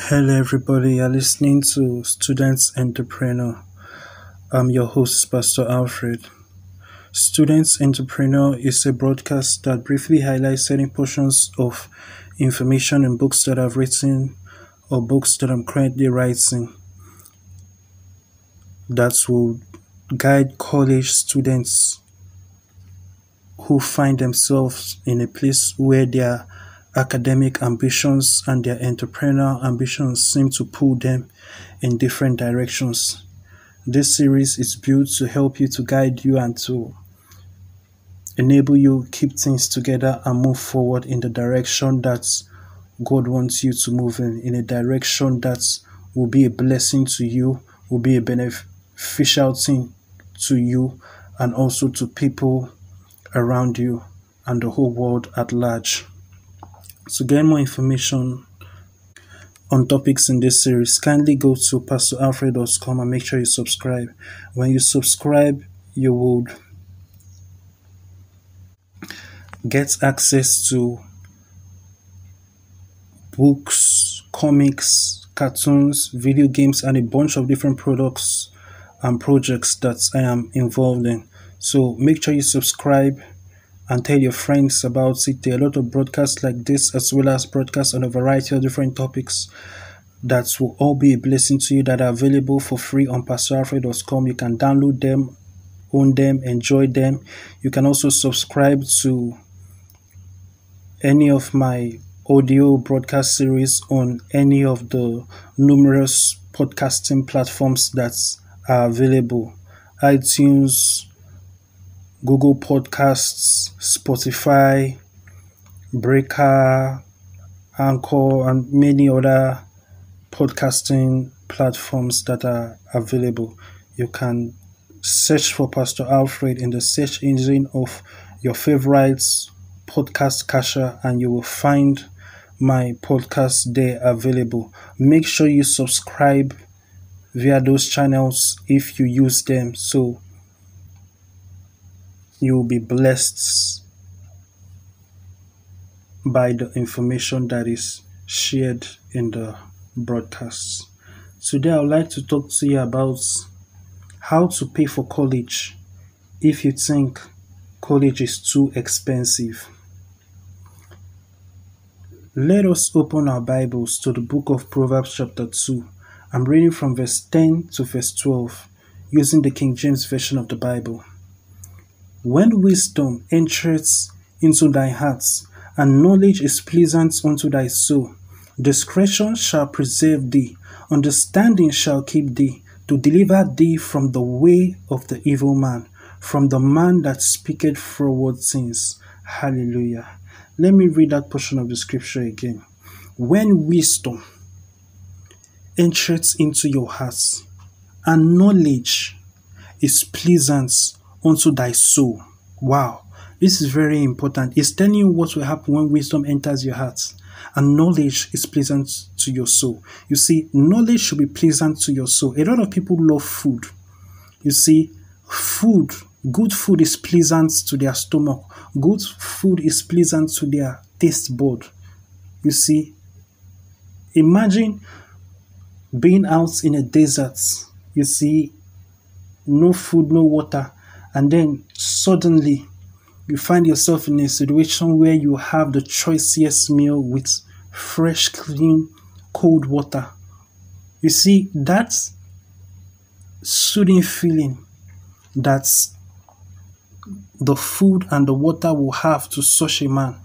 Hello, everybody. You're listening to Students Entrepreneur. I'm your host, Pastor Alfred. Students Entrepreneur is a broadcast that briefly highlights certain portions of information in books that I've written or books that I'm currently writing that will guide college students who find themselves in a place where their academic ambitions and their entrepreneurial ambitions seem to pull them in different directions. This series is built to help you, to guide you, and to enable you keep things together and move forward in the direction that God wants you to move in a direction that will be a blessing to you, will be a beneficial thing to you, and also to people around you and the whole world at large. To get more information on topics in this series, kindly go to pastoralfred.com and make sure you subscribe. When you subscribe, you would get access to books, comics, cartoons, video games, and a bunch of different products and projects that I am involved in. So make sure you subscribe and tell your friends about it. There are a lot of broadcasts like this, as well as broadcasts on a variety of different topics that will all be a blessing to you, that are available for free on pastoralfred.com. You can download them, own them, enjoy them. You can also subscribe to any of my audio broadcast series on any of the numerous podcasting platforms that are available: iTunes, Google Podcasts, Spotify, Breaker, Anchor, and many other podcasting platforms that are available. You can search for Pastor Alfred in the search engine of your favorites podcast catcher, and you will find my podcast there available. Make sure you subscribe via those channels if you use them, so you will be blessed by the information that is shared in the broadcasts. Today, I would like to talk to you about how to pay for college if you think college is too expensive. Let us open our Bibles to the book of Proverbs chapter 2. I'm reading from verse 10 to verse 12 using the King James Version of the Bible. When wisdom entereth into thy heart, and knowledge is pleasant unto thy soul, discretion shall preserve thee, understanding shall keep thee, to deliver thee from the way of the evil man, from the man that speaketh froward things. Hallelujah. Let me read that portion of the scripture again. When wisdom entereth into your heart, and knowledge is pleasant unto thy soul. Wow, this is very important. It's telling you what will happen when wisdom enters your heart, and knowledge is pleasant to your soul. You see, knowledge should be pleasant to your soul. A lot of people love food. You see, good food is pleasant to their stomach. Good food is pleasant to their taste bud. You see, imagine being out in a desert. You see, no food, no water, and then suddenly you find yourself in a situation where you have the choicest meal with fresh, clean, cold water. You see, that soothing feeling that the food and the water will have to such a man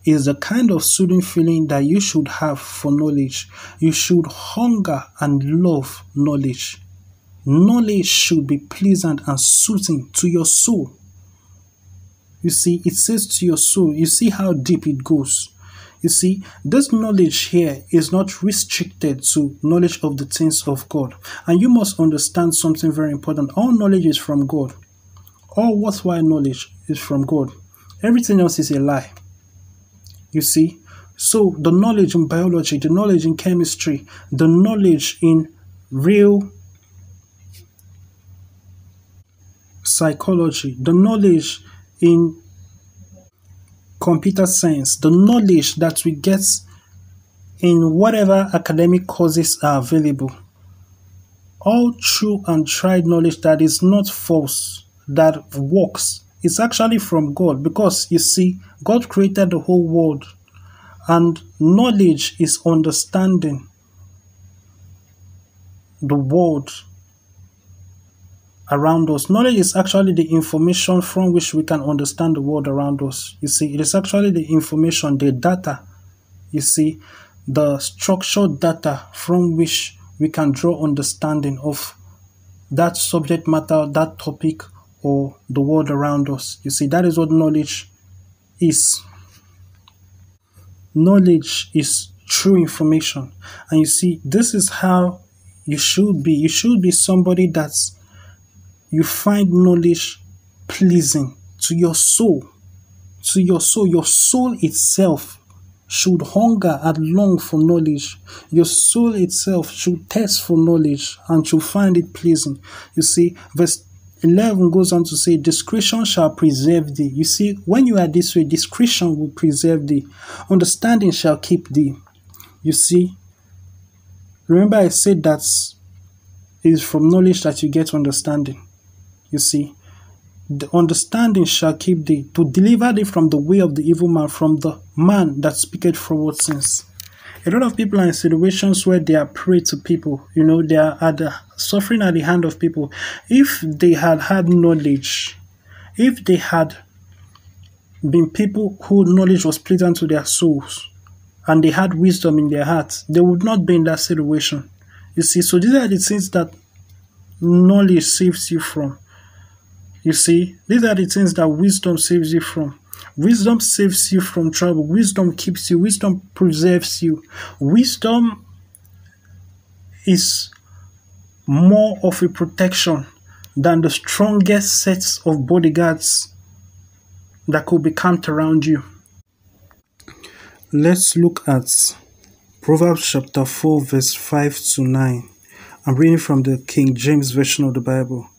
is the kind of soothing feeling that you should have for knowledge. You should hunger and love knowledge. Knowledge should be pleasant and soothing to your soul. You see, it says to your soul. You see how deep it goes. You see, this knowledge here is not restricted to knowledge of the things of God. And you must understand something very important. All knowledge is from God. All worthwhile knowledge is from God. Everything else is a lie. You see, so the knowledge in biology, the knowledge in chemistry, the knowledge in real psychology, the knowledge in computer science, the knowledge that we get in whatever academic courses are available. All true and tried knowledge that is not false, that works, is actually from God, because you see, God created the whole world, and knowledge is understanding the world around us. Knowledge is actually the information from which we can understand the world around us. You see, it is actually the information, the data, you see, the structured data from which we can draw understanding of that subject matter, that topic, or the world around us. You see, that is what knowledge is. Knowledge is true information. And you see, this is how you should be. You should be somebody that's, you find knowledge pleasing to your soul. To your soul. Your soul itself should hunger and long for knowledge. Your soul itself should thirst for knowledge and should find it pleasing. You see, verse 11 goes on to say, discretion shall preserve thee. You see, when you are this way, discretion will preserve thee. Understanding shall keep thee. You see, remember I said that it is from knowledge that you get understanding. You see, the understanding shall keep thee, to deliver thee from the way of the evil man, from the man that speaketh froward things. A lot of people are in situations where they are prey to people. You know, they are suffering at the hand of people. If they had had knowledge, if they had been people whose knowledge was pleasant to their souls, and they had wisdom in their hearts, they would not be in that situation. You see, so these are the things that knowledge saves you from. You see, these are the things that wisdom saves you from. Wisdom saves you from trouble. Wisdom keeps you. Wisdom preserves you. Wisdom is more of a protection than the strongest sets of bodyguards that could be camped around you. Let's look at Proverbs chapter 4, verse 5 to 9. I'm reading from the King James Version of the Bible.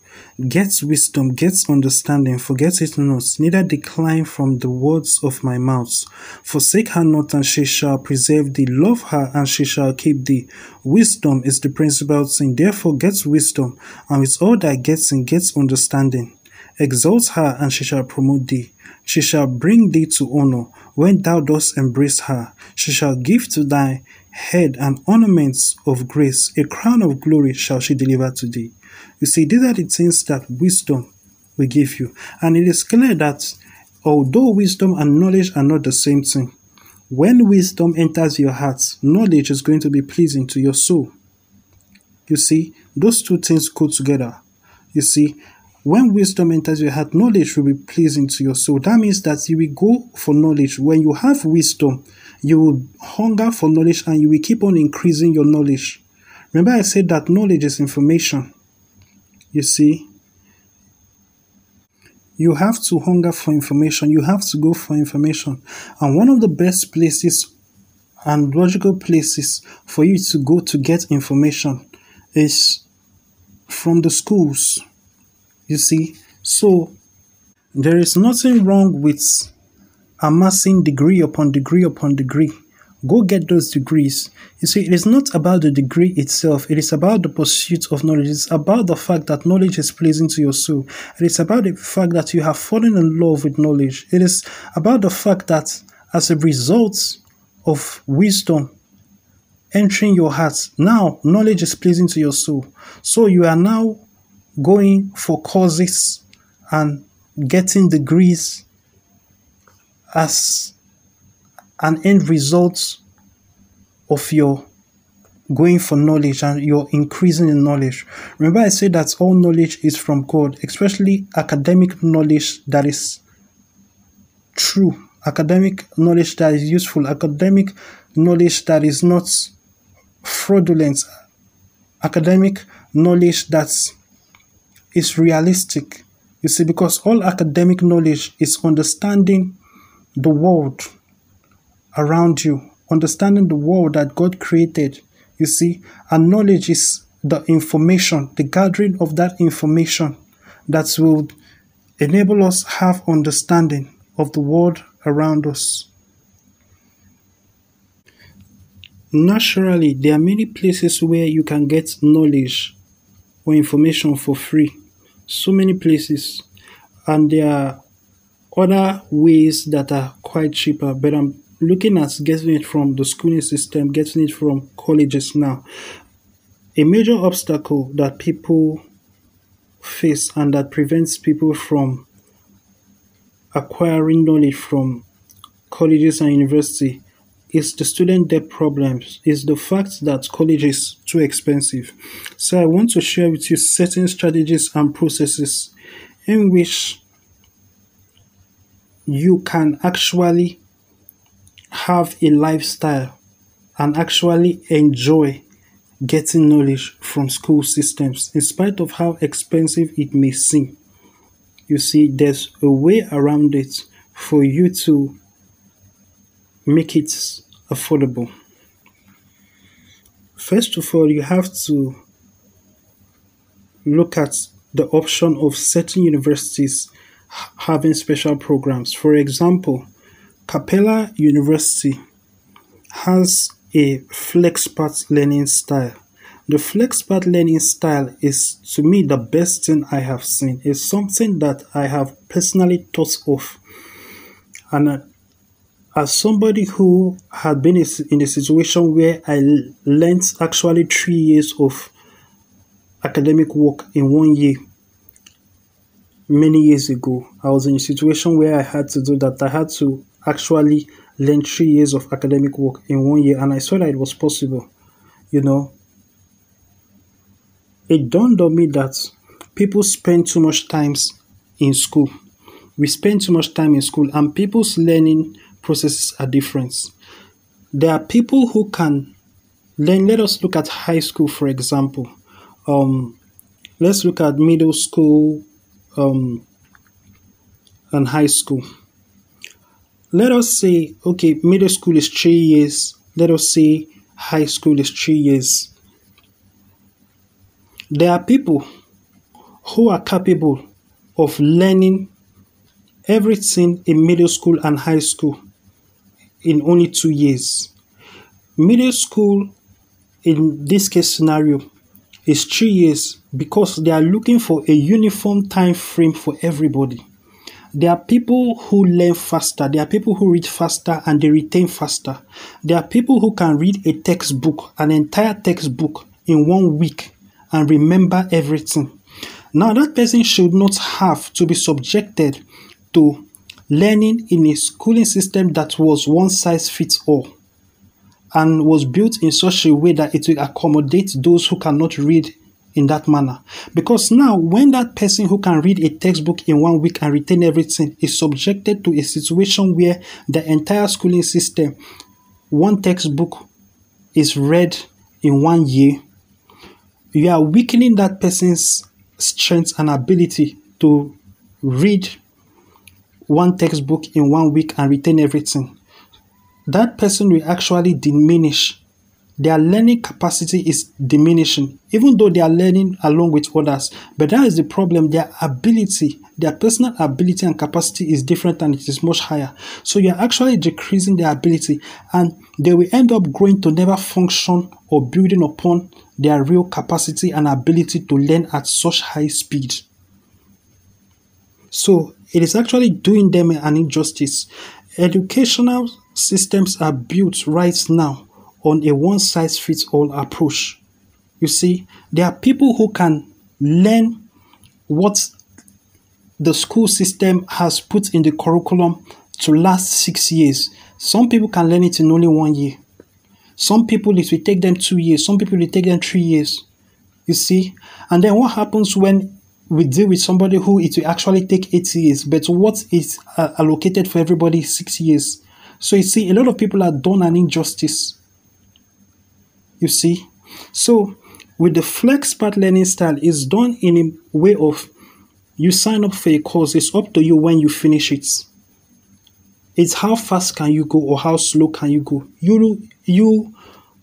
Get wisdom, get understanding, forget it not, neither decline from the words of my mouth. Forsake her not, and she shall preserve thee. Love her, and she shall keep thee. Wisdom is the principal thing. Therefore get wisdom, and with all thy getting, get understanding. Exalt her, and she shall promote thee. She shall bring thee to honor when thou dost embrace her. She shall give to thy head an ornament of grace. A crown of glory shall she deliver to thee. You see, these are the things that wisdom will give you. And it is clear that although wisdom and knowledge are not the same thing, when wisdom enters your heart, knowledge is going to be pleasing to your soul. You see, those two things go together. You see, when wisdom enters your heart, knowledge will be pleasing to your soul. That means that you will go for knowledge. When you have wisdom, you will hunger for knowledge, and you will keep on increasing your knowledge. Remember I said that knowledge is information. You see, you have to hunger for information. You have to go for information. And one of the best places and logical places for you to go to get information is from the schools. You see, so there is nothing wrong with amassing degree upon degree upon degree. Go get those degrees. You see, it is not about the degree itself. It is about the pursuit of knowledge. It's about the fact that knowledge is pleasing to your soul. It is about the fact that you have fallen in love with knowledge. It is about the fact that as a result of wisdom entering your heart, now knowledge is pleasing to your soul. So you are now going for courses and getting degrees as an end result of your going for knowledge and you're increasing in knowledge. Remember I said that all knowledge is from God, especially academic knowledge that is true, academic knowledge that is useful, academic knowledge that is not fraudulent, academic knowledge that is realistic. You see, because all academic knowledge is understanding the world around you, understanding the world that God created, you see, and knowledge is the information, the gathering of that information that will enable us have understanding of the world around us. Naturally, there are many places where you can get knowledge or information for free. So many places. And there are other ways that are quite cheaper, but I'm looking at getting it from the schooling system, getting it from colleges now. A major obstacle that people face and that prevents people from acquiring knowledge from colleges and university is the student debt problems, is the fact that college is too expensive. So I want to share with you certain strategies and processes in which you can actually have a lifestyle and actually enjoy getting knowledge from school systems, in spite of how expensive it may seem. You see, there's a way around it for you to make it affordable. First of all, you have to look at the option of certain universities having special programs. For example, Capella University has a FlexPath learning style. The FlexPath learning style is, to me, the best thing I have seen. It's something that I have personally thought of. And as somebody who had been in a situation where I learned actually 3 years of academic work in 1 year, many years ago, I was in a situation where I had to do that. I had to actually learn 3 years of academic work in 1 year, and I saw that it was possible. It dawned on me that people spend too much time in school. We spend too much time in school, and people's learning processes are different. There are people who can learn. Let us look at high school, for example. Let's look at middle school and high school. Let us say, okay, middle school is 3 years. Let us say high school is 3 years. There are people who are capable of learning everything in middle school and high school in only 2 years. Middle school, in this case scenario, is 3 years because they are looking for a uniform time frame for everybody. There are people who learn faster. There are people who read faster and they retain faster. There are people who can read a textbook, an entire textbook, in 1 week and remember everything. Now, that person should not have to be subjected to learning in a schooling system that was one size fits all and was built in such a way that it will accommodate those who cannot read in that manner. Because now, when that person who can read a textbook in 1 week and retain everything is subjected to a situation where the entire schooling system, one textbook is read in 1 year, you are weakening that person's strength and ability to read one textbook in 1 week and retain everything. That person will actually diminish. Their learning capacity is diminishing, even though they are learning along with others. But that is the problem. Their ability, their personal ability and capacity is different and it is much higher. So you are actually decreasing their ability and they will end up growing to never function or building upon their real capacity and ability to learn at such high speed. So it is actually doing them an injustice. Educational systems are built right now on a one-size-fits-all approach. You see, there are people who can learn what the school system has put in the curriculum to last 6 years. Some people can learn it in only 1 year. Some people, it will take them 2 years. Some people, it will take them 3 years. You see? And then what happens when we deal with somebody who it will actually take 8 years, but what is allocated for everybody is 6 years? So you see, a lot of people are done an injustice. You see? So with the FlexPath learning style, it's done in a way of you sign up for a course. It's up to you when you finish it. It's how fast can you go or how slow can you go. You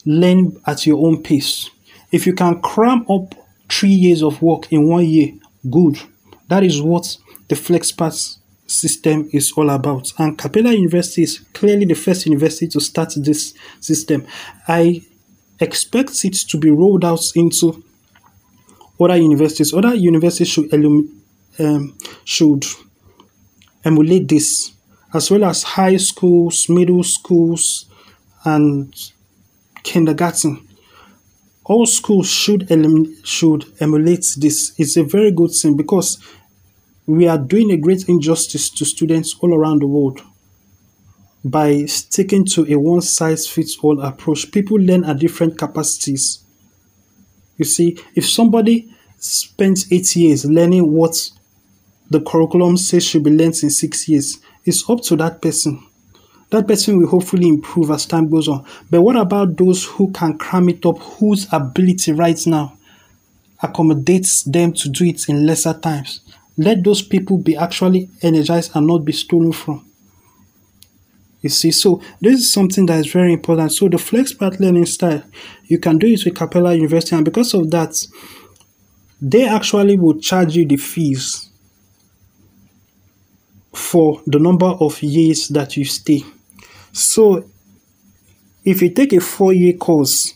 learn at your own pace. If you can cram up 3 years of work in 1 year, good. That is what the FlexPath system is all about. And Capella University is clearly the first university to start this system. I expect it to be rolled out into other universities. Other universities should emulate this, as well as high schools, middle schools, and kindergarten. All schools should emulate this. It's a very good thing because we are doing a great injustice to students all around the world by sticking to a one-size-fits-all approach. People learn at different capacities. You see, if somebody spends 8 years learning what the curriculum says should be learned in 6 years, it's up to that person. That person will hopefully improve as time goes on. But what about those who can cram it up, whose ability right now accommodates them to do it in lesser times? Let those people be actually energized and not be stolen from. You see, so this is something that is very important. So the flex-path learning style, you can do it with Capella University, and because of that, they actually will charge you the fees for the number of years that you stay. So if you take a 4-year course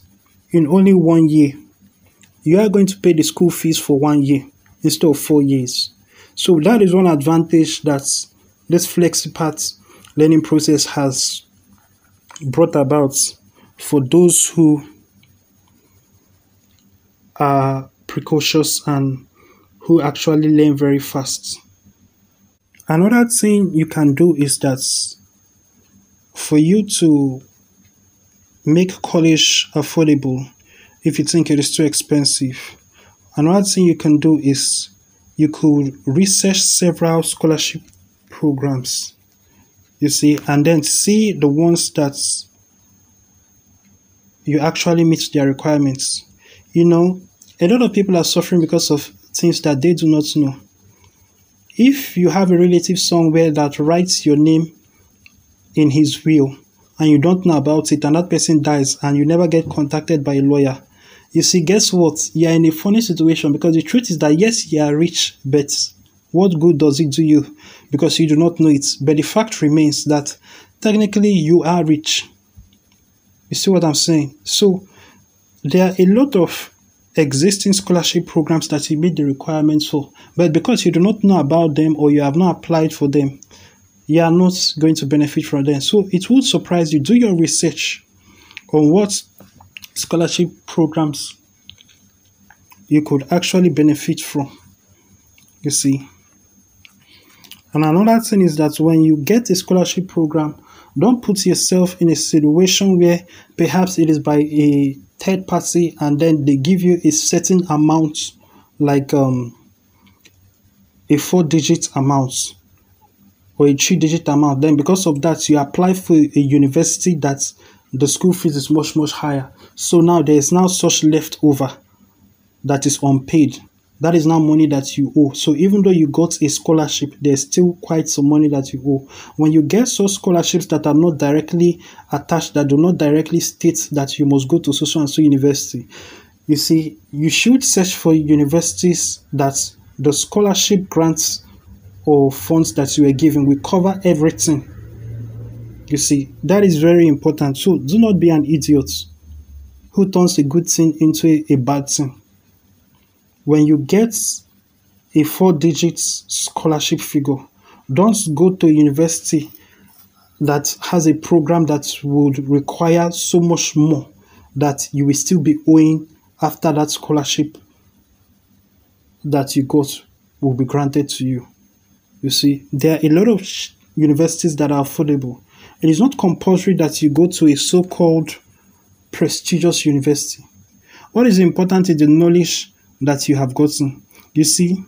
in only 1 year, you are going to pay the school fees for 1 year instead of 4 years. So that is one advantage that this flexipath learning process has brought about for those who are precocious and who actually learn very fast. Another thing you can do is that for you to make college affordable, if you think it is too expensive, another thing you can do is you could research several scholarship programs, you see, and then see the ones that you actually meet their requirements. You know, a lot of people are suffering because of things that they do not know. If you have a relative somewhere that writes your name in his will and you don't know about it, and that person dies and you never get contacted by a lawyer, you see, guess what? You are in a funny situation, because the truth is that yes, you are rich, but what good does it do you? Because you do not know it. But the fact remains that technically you are rich. You see what I'm saying? So there are a lot of existing scholarship programs that you meet the requirements for, but because you do not know about them or you have not applied for them, you are not going to benefit from them. So it would surprise you. Do your research on what scholarship programs you could actually benefit from, you see. And another thing is that when you get a scholarship program, don't put yourself in a situation where perhaps it is by a third party and then they give you a certain amount, like a 4-digit amount or a 3-digit amount. Then because of that, you apply for a university that the school fees is much, much higher. So now there is now such leftover that is unpaid. That is now money that you owe. So even though you got a scholarship, there's still quite some money that you owe. When you get such scholarships that are not directly attached, that do not directly state that you must go to so and so university, you see, you should search for universities that the scholarship grants or funds that you are given will cover everything. You see, that is very important. So do not be an idiot who turns a good thing into a bad thing. When you get a 4-digit scholarship figure, don't go to a university that has a program that would require so much more that you will still be owing after that scholarship that you got will be granted to you. You see, there are a lot of universities that are affordable. It is not compulsory that you go to a so-called prestigious university. What is important is the knowledge that you have gotten. You see,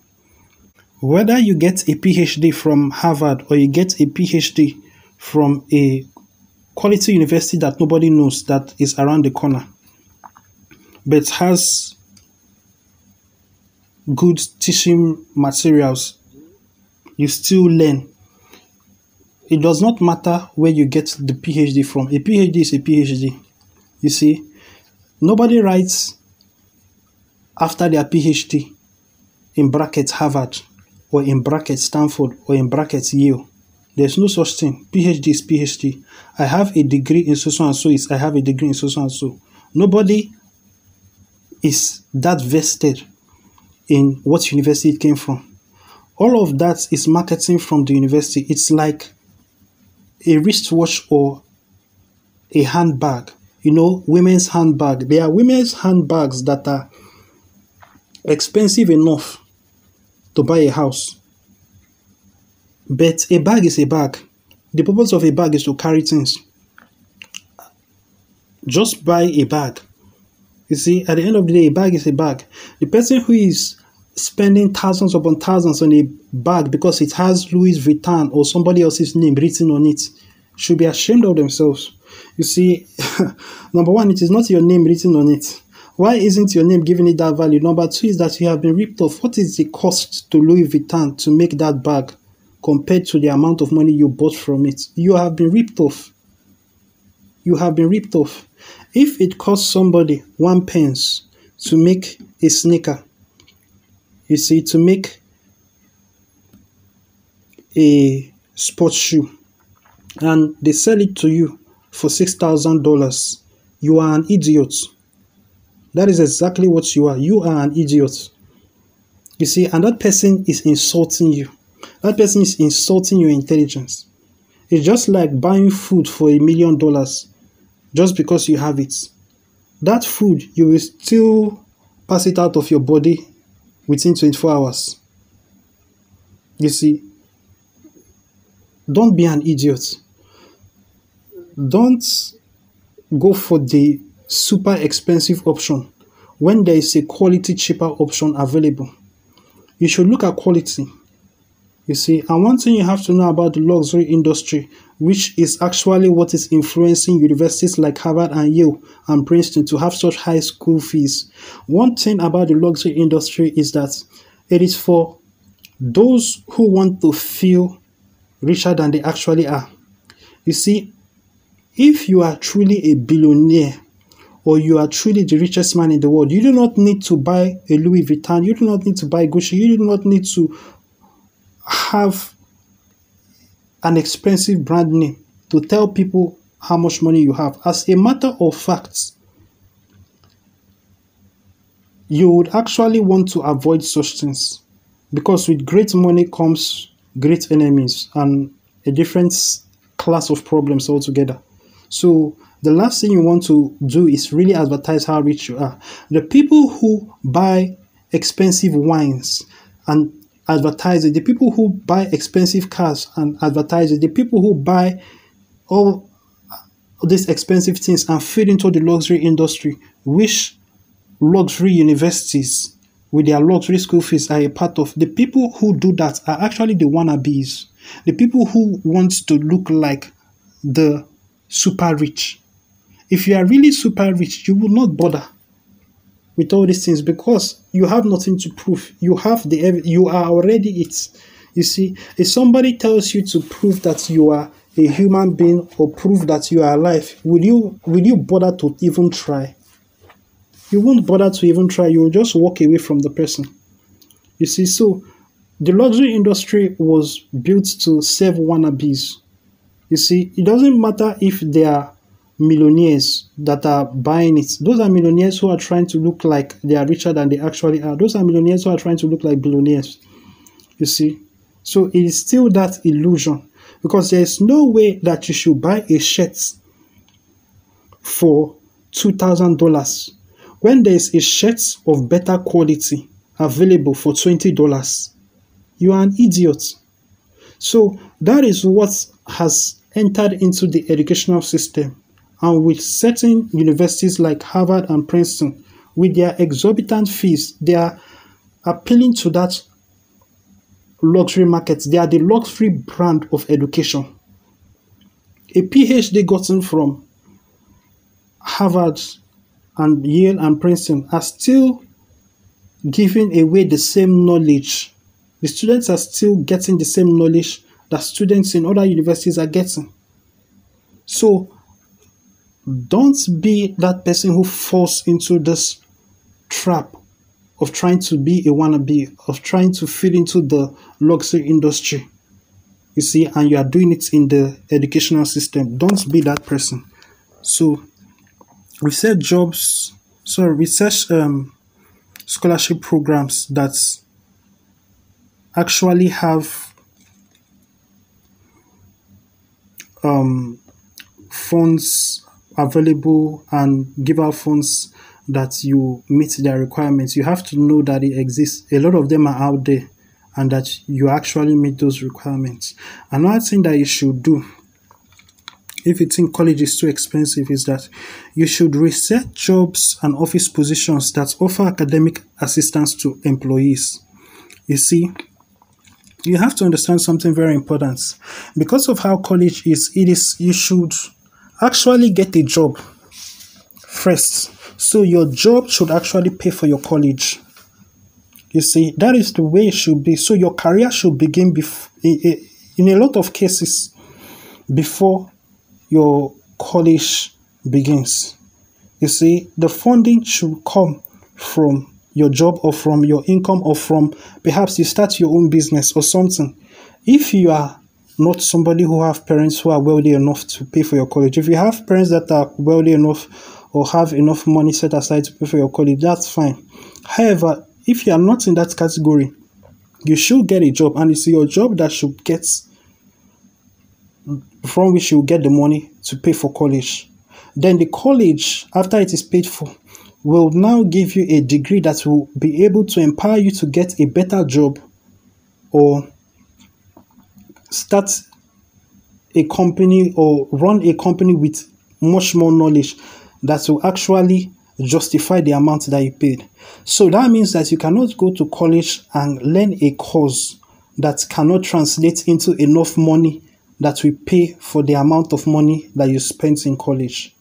whether you get a PhD from Harvard or you get a PhD from a quality university that nobody knows, that is around the corner, but has good teaching materials, you still learn. It does not matter where you get the PhD from. A PhD is a PhD. You see, nobody writes after their PhD in brackets Harvard. or in brackets Stanford or in brackets Yale. There's no such thing. PhD is PhD. I have a degree in so and so is I have a degree in so and so. Nobody is that vested in what university it came from. All of that is marketing from the university. It's like a wristwatch or a handbag. Women's handbag. There are women's handbags that are expensive enough to buy a house. But a bag is a bag. The purpose of a bag is to carry things. Just buy a bag. You see, at the end of the day, a bag is a bag. The person who is spending thousands upon thousands on a bag because it has Louis Vuitton or somebody else's name written on it should be ashamed of themselves. You see, number one, it is not your name written on it. Why isn't your name giving it that value? Number two is that you have been ripped off. What is the cost to Louis Vuitton to make that bag compared to the amount of money you bought from it? You have been ripped off. You have been ripped off. If it costs somebody 1 pence to make a sneaker, you see, to make a sports shoe, and they sell it to you for $6,000, you are an idiot. That is exactly what you are. You are an idiot. You see, and that person is insulting you. That person is insulting your intelligence. It's just like buying food for $1 million just because you have it. That food, you will still pass it out of your body within 24 hours. You see, don't be an idiot. Don't go for the super expensive option when there is a quality cheaper option available. You should look at quality. You see, and one thing you have to know about the luxury industry, which is actually what is influencing universities like Harvard and Yale and Princeton to have such high school fees. One thing about the luxury industry is that it is for those who want to feel richer than they actually are. You see, if you are truly a billionaire or you are truly the richest man in the world, you do not need to buy a Louis Vuitton, you do not need to buy Gucci, you do not need to have an expensive brand name to tell people how much money you have. As a matter of fact, you would actually want to avoid such things, because with great money comes great enemies and a different class of problems altogether. So the last thing you want to do is really advertise how rich you are. The people who buy expensive wines and advertise it, the people who buy expensive cars and advertise it, the people who buy all these expensive things and feed into the luxury industry, which luxury universities with their luxury school fees are a part of, the people who do that are actually the wannabes, the people who want to look like the super rich. If you are really super rich, you will not bother with all these things because you have nothing to prove. You are already it. You see, if somebody tells you to prove that you are a human being or prove that you are alive, will you bother to even try? You won't bother to even try. You will just walk away from the person. You see, so the luxury industry was built to serve wannabes. You see, it doesn't matter if they are millionaires that are buying it. Those are millionaires who are trying to look like they are richer than they actually are. Those are millionaires who are trying to look like billionaires. You see, so it is still that illusion, because there is no way that you should buy a shirt for $2,000 when there is a shirt of better quality available for $20. You are an idiot. So that is what has entered into the educational system. And with certain universities like Harvard and Princeton, with their exorbitant fees, they are appealing to that luxury market. They are the luxury brand of education. A PhD gotten from Harvard and Yale and Princeton are still giving away the same knowledge. The students are still getting the same knowledge that students in other universities are getting. So don't be that person who falls into this trap of trying to be a wannabe, of trying to fit into the luxury industry. You see, and you are doing it in the educational system. Don't be that person. So research jobs, research scholarship programs that actually have funds available and give out funds that you meet their requirements. You have to know that it exists. A lot of them are out there and that you actually meet those requirements. Another thing that you should do, if you think college is too expensive, is that you should research jobs and office positions that offer academic assistance to employees. You see, you have to understand something very important. Because of how college is, you should actually get a job first. So your job should actually pay for your college. You see, that is the way it should be. So your career should begin in a lot of cases before your college begins. You see, the funding should come from your job or from your income or from perhaps you start your own business or something. If you are not somebody who have parents who are wealthy enough to pay for your college, if you have parents that are wealthy enough or have enough money set aside to pay for your college, that's fine. However, if you are not in that category, you should get a job, and it's your job that should get from which you get the money to pay for college. Then the college, after it is paid for, will now give you a degree that will be able to empower you to get a better job or start a company or run a company with much more knowledge that will actually justify the amount that you paid. So that means that you cannot go to college and learn a course that cannot translate into enough money that will pay for the amount of money that you spent in college.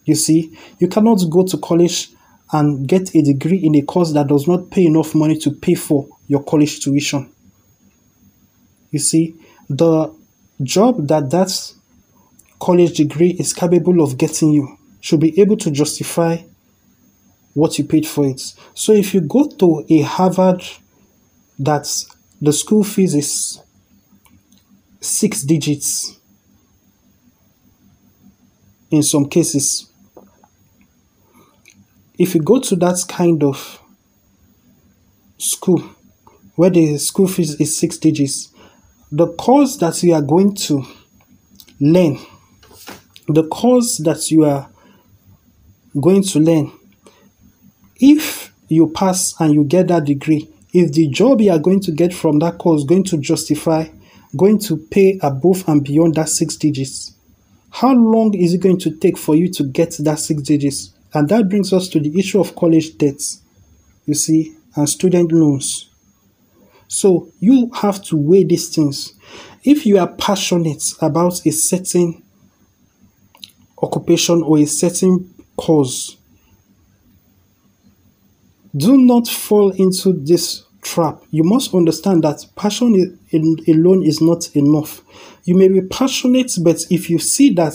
You see, you cannot go to college and get a degree in a course that does not pay enough money to pay for your college tuition. You see, the job that college degree is capable of getting you should be able to justify what you paid for it. So if you go to a Harvard that the school fees is 6 digits in some cases, if you go to that kind of school where the school fees is 6 digits, the course that you are going to learn, if you pass and you get that degree, if the job you are going to get from that course is going to justify, going to pay above and beyond that 6 digits, how long is it going to take for you to get that 6 digits? And that brings us to the issue of college debts, you see, and student loans. So you have to weigh these things. If you are passionate about a certain occupation or a certain cause, do not fall into this trap. You must understand that passion alone is not enough. You may be passionate, but if you see that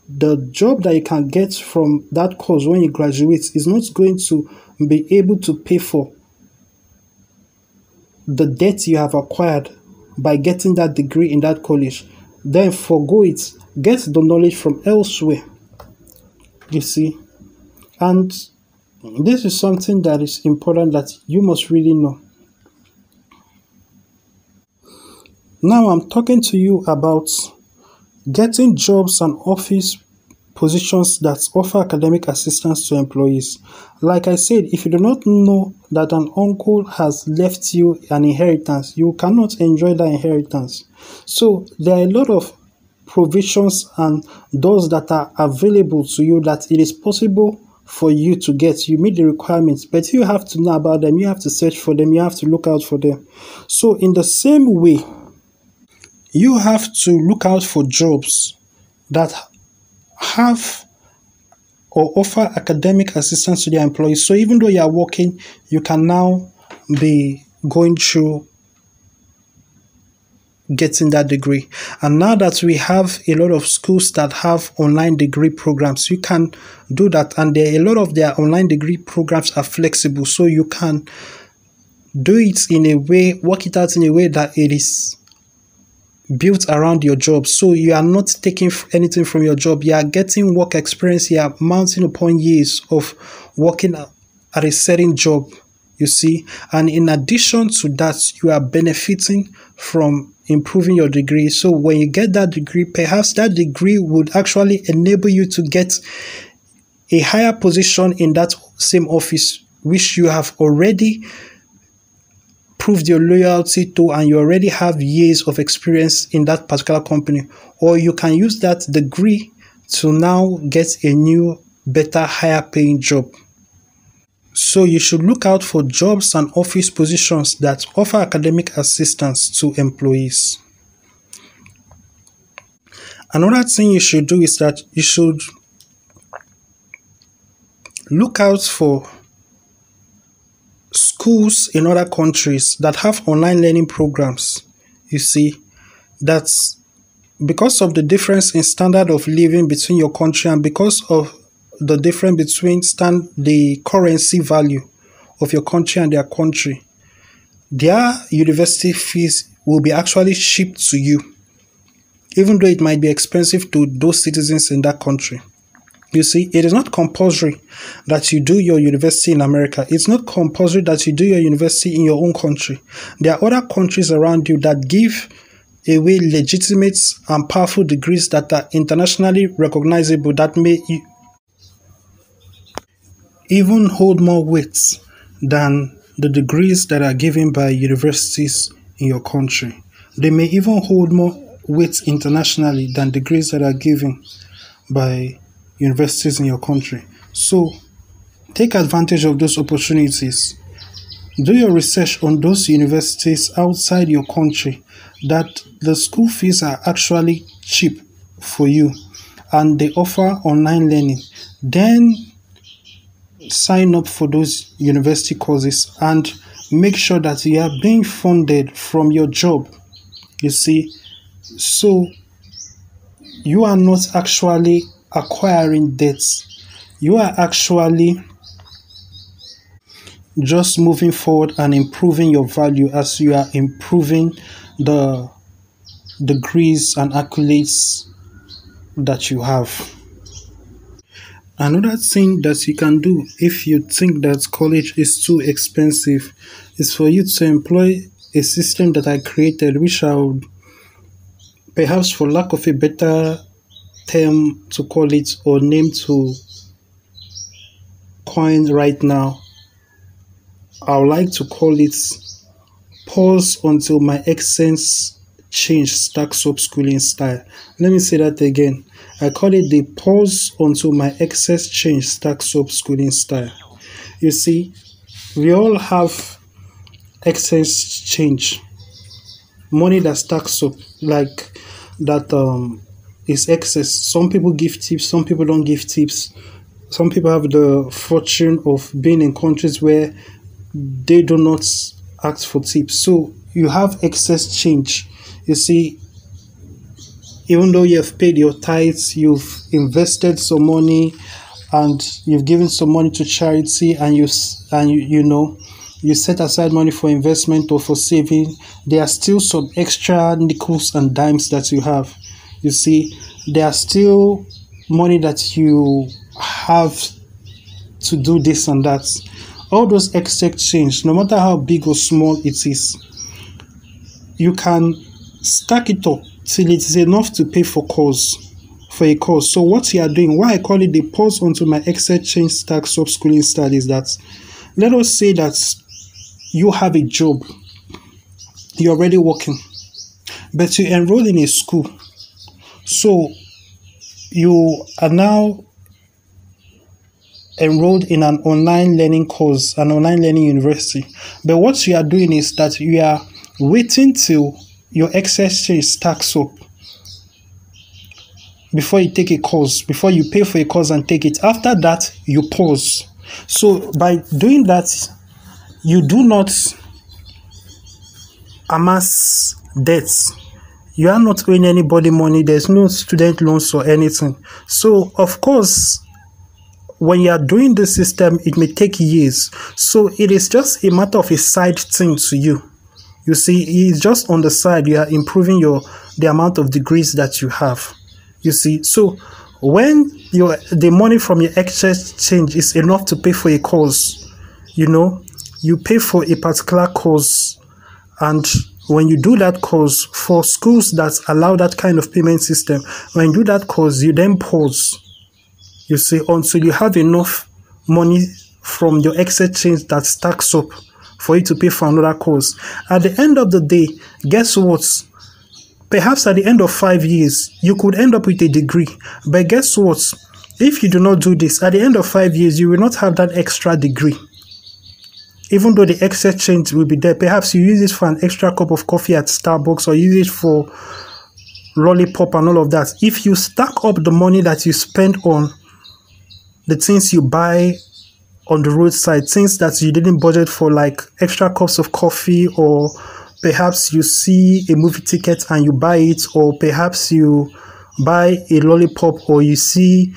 the job that you can get from that course when you graduate is not going to be able to pay for the debt you have acquired by getting that degree in that college, then forgo it. Get the knowledge from elsewhere. You see? And this is something that is important that you must really know. Now I'm talking to you about getting jobs and office positions that offer academic assistance to employees. Like I said, if you do not know that an uncle has left you an inheritance, you cannot enjoy that inheritance. So there are a lot of provisions and doors that are available to you that it is possible for you to get. You meet the requirements, but you have to know about them. You have to search for them. You have to look out for them. So in the same way, you have to look out for jobs that have or offer academic assistance to their employees. So even though you are working, you can now be going through getting that degree. And now that we have a lot of schools that have online degree programs, you can do that. And a lot of their online degree programs are flexible, so you can do it in a way, work it out in a way that it is built around your job. So you are not taking anything from your job. You are getting work experience. You are mounting upon years of working at a certain job, you see. And in addition to that, you are benefiting from improving your degree. So when you get that degree, perhaps that degree would actually enable you to get a higher position in that same office, which you have already proved your loyalty to, and you already have years of experience in that particular company. Or you can use that degree to now get a new, better, higher paying job. So you should look out for jobs and office positions that offer academic assistance to employees. Another thing you should do is that you should look out for schools in other countries that have online learning programs. You see, that's because of the difference in standard of living between your country, and because of the difference between the currency value of your country and their country, their university fees will be actually shipped to you, even though it might be expensive to those citizens in that country. You see, it is not compulsory that you do your university in America. It's not compulsory that you do your university in your own country. There are other countries around you that give away legitimate and powerful degrees that are internationally recognizable, that may even hold more weight than the degrees that are given by universities in your country. They may even hold more weight internationally than degrees that are given by universities in your country. So take advantage of those opportunities. Do your research on those universities outside your country that the school fees are actually cheap for you and they offer online learning. Then sign up for those university courses and make sure that you are being funded from your job. You see, so you are not actually acquiring debts. You are actually just moving forward and improving your value as you are improving the degrees and accolades that you have. Another thing that you can do if you think that college is too expensive is for you to employ a system that I created, which I would, perhaps for lack of a better term to call it or name to coin right now, I would like to call it pause until my excess change stacks up schooling style. Let me say that again. I call it the pause until my excess change stacks up schooling style. You see, we all have excess change, money that stacks up, like that is excess. Some people give tips, some people don't give tips. Some people have the fortune of being in countries where they do not ask for tips. So you have excess change. You see, even though you have paid your tithes, you've invested some money, and you've given some money to charity, and you set aside money for investment or for saving, there are still some extra nickels and dimes that you have. You see, there are still money that you have to do this and that. All those excess change, no matter how big or small it is, you can stack it up till it is enough to pay for a course. So what you are doing, why I call it the pause until my excess change stacks up schooling style, is that, let us say that you have a job, you're already working, but you enroll in a school. So you are now enrolled in an online learning course, an online learning university. But what you are doing is that you are waiting till your excess change stacks up before you take a course, before you pay for a course and take it. After that, you pause. So by doing that, you do not amass debts. You are not owing anybody money. There's no student loans or anything. So, of course, when you are doing the system, it may take years. So it is just a matter of a side thing to you. You see, it's just on the side. You are improving the amount of degrees that you have. You see, so when the money from your excess change is enough to pay for a course, you pay for a particular course, and when you do that course, for schools that allow that kind of payment system, when you do that course, you then pause. You see, until you have enough money from your excess change that stacks up for you to pay for another course. At the end of the day, guess what? Perhaps at the end of 5 years, you could end up with a degree. But guess what? If you do not do this, at the end of 5 years, you will not have that extra degree. Even though the excess change will be there, perhaps you use it for an extra cup of coffee at Starbucks, or use it for lollipop and all of that. If you stack up the money that you spend on the things you buy on the roadside, things that you didn't budget for, like extra cups of coffee, or perhaps you see a movie ticket and you buy it, or perhaps you buy a lollipop, or you see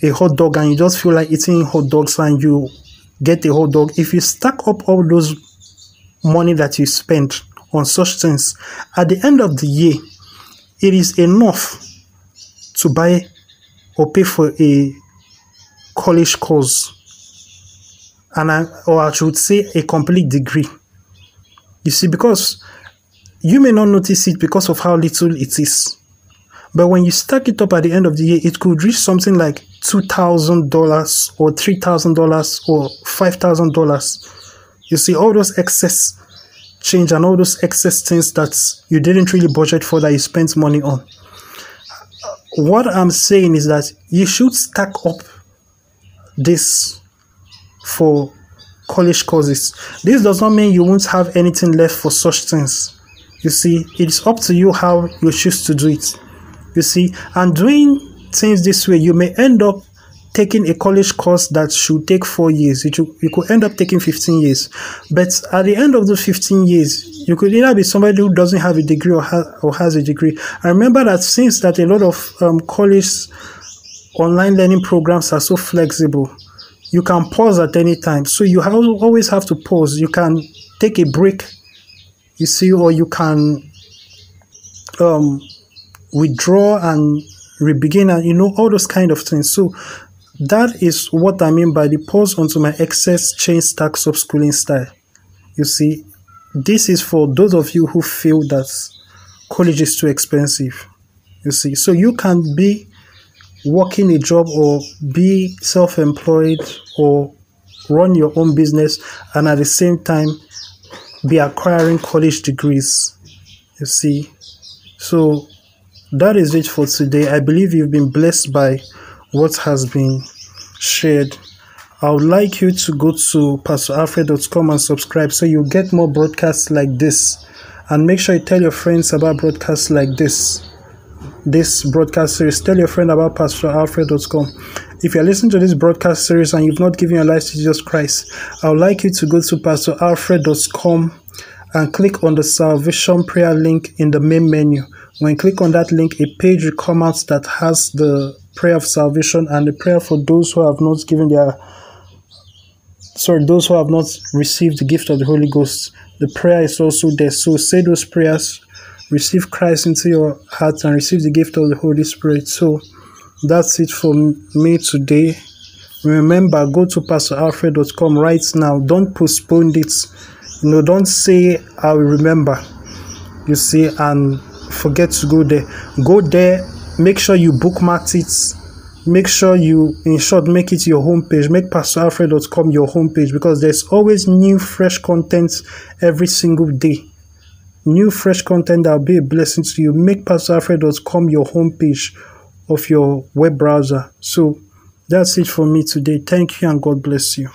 a hot dog and you just feel like eating hot dogs and you get a hot dog. If you stack up all those money that you spent on such things, at the end of the year, it is enough to buy or pay for a college course, or I should say a complete degree. You see, because you may not notice it because of how little it is, but when you stack it up at the end of the year, it could reach something like $2,000 or $3,000 or $5,000. You see, all those excess change and all those excess things that you didn't really budget for, that you spent money on. What I'm saying is that you should stack up this for college courses. This does not mean you won't have anything left for such things. You see, it's up to you how you choose to do it. You see, and doing things this way, you may end up taking a college course that should take 4 years. You could end up taking 15 years. But at the end of those 15 years, you could either be somebody who doesn't have a degree or has a degree. I remember that since that a lot of college online learning programs are so flexible, you can pause at any time. So you always have to pause. You can take a break, you see, or you can withdraw and re-begin, and all those kind of things. So that is what I mean by the pause until my excess change stacks up schooling style. You see, this is for those of you who feel that college is too expensive. You see, so you can be working a job or be self-employed or run your own business and at the same time be acquiring college degrees. You see, so that is it for today. I believe you've been blessed by what has been shared. I would like you to go to pastoralfred.com and subscribe so you get more broadcasts like this, and make sure you tell your friends about broadcasts like this broadcast series. Tell your friend about pastoralfred.com. If you're listening to this broadcast series and you've not given your life to Jesus Christ, I would like you to go to pastoralfred.com and click on the salvation prayer link in the main menu. When you click on that link, a page will come out that has the prayer of salvation and the prayer for those who have not those who have not received the gift of the Holy Ghost. The prayer is also there. So say those prayers, receive Christ into your heart, and receive the gift of the Holy Spirit. So that's it for me today. Remember, go to pastoralfred.com right now. Don't postpone it. Don't say I will remember. You see, and forget to go there. Go there. Make sure you bookmark it. Make sure you, in short, make it your homepage. Make pastoralfred.com your homepage, because there's always new, fresh content every single day. New, fresh content that will be a blessing to you. Make pastoralfred.com your homepage of your web browser. So that's it for me today. Thank you and God bless you.